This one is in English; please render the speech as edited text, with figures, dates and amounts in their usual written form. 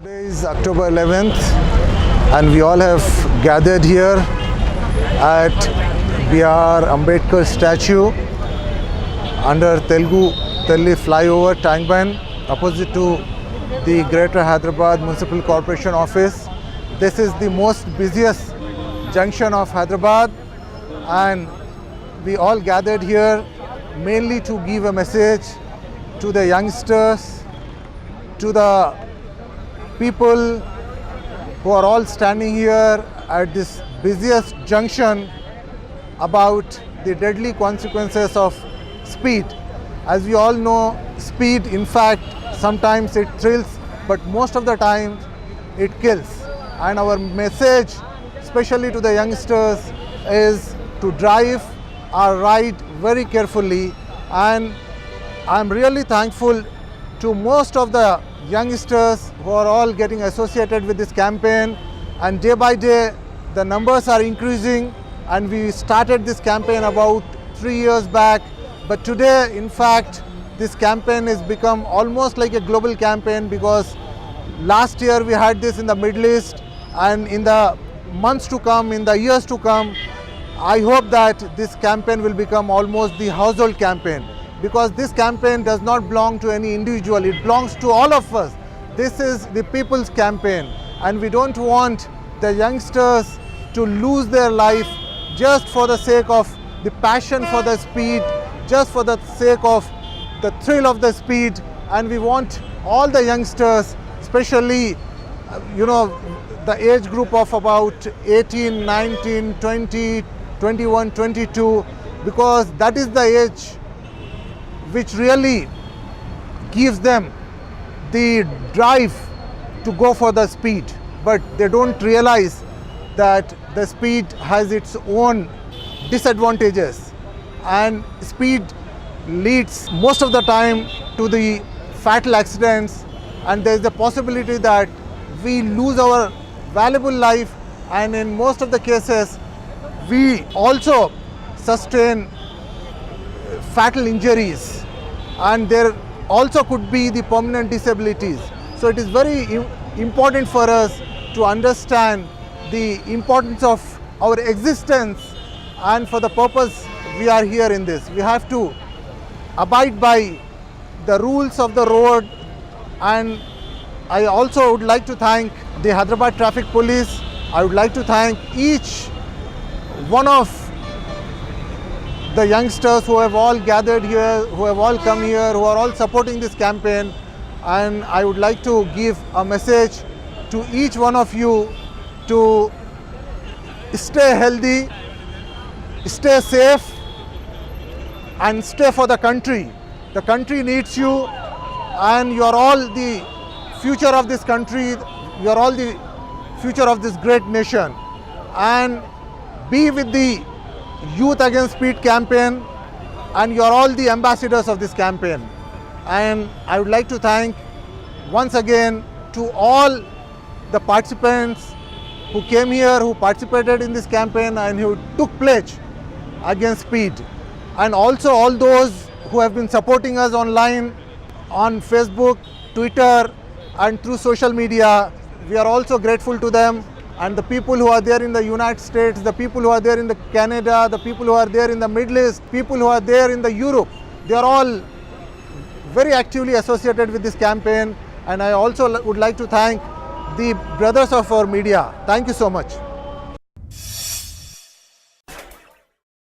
Today is October 11th and we all have gathered here at B.R. Ambedkar statue under Telugu Telli flyover Tangband opposite to the Greater Hyderabad Municipal Corporation office. This is the most busiest junction of Hyderabad and we all gathered here mainly to give a message to the youngsters, to the people who are all standing here at this busiest junction about the deadly consequences of speed. As we all know, speed in fact sometimes it thrills, but most of the time it kills. And our message, especially to the youngsters, is to drive or ride very carefully. And I'm really thankful to most of the youngsters who are all getting associated with this campaign, and day by day the numbers are increasing, and we started this campaign about 3 years back, but today in fact this campaign has become almost like a global campaign, because last year we had this in the Middle East, and in the months to come, in the years to come, I hope that this campaign will become almost the household campaign, because this campaign does not belong to any individual, it belongs to all of us. This is the people's campaign, and we don't want the youngsters to lose their life just for the sake of the passion for the speed, just for the sake of the thrill of the speed. And we want all the youngsters, especially the age group of about 18, 19, 20, 21, 22, because that is the age which really gives them the drive to go for the speed. But they don't realize that the speed has its own disadvantages, and speed leads most of the time to the fatal accidents, and there is the possibility that we lose our valuable life, and in most of the cases we also sustain fatal injuries, and there also could be the permanent disabilities. So it is very important for us to understand the importance of our existence, and for the purpose we are here in this. We have to abide by the rules of the road. And I also would like to thank the Hyderabad Traffic Police. I would like to thank each one of the youngsters who have all gathered here, who have all come here, who are all supporting this campaign. And I would like to give a message to each one of you to stay healthy, stay safe, and stay for the country. The country needs you, and you are all the future of this country, you are all the future of this great nation. And be with the Youth Against Speed campaign, and you are all the ambassadors of this campaign. And I would like to thank once again to all the participants who came here, who participated in this campaign, and who took pledge against speed. And also all those who have been supporting us online, on Facebook, Twitter, and through social media. We are also grateful to them. And the people who are there in the United States, the people who are there in the Canada, the people who are there in the Middle East, people who are there in the Europe, they are all very actively associated with this campaign. And I also would like to thank the brothers of our media. Thank you so much.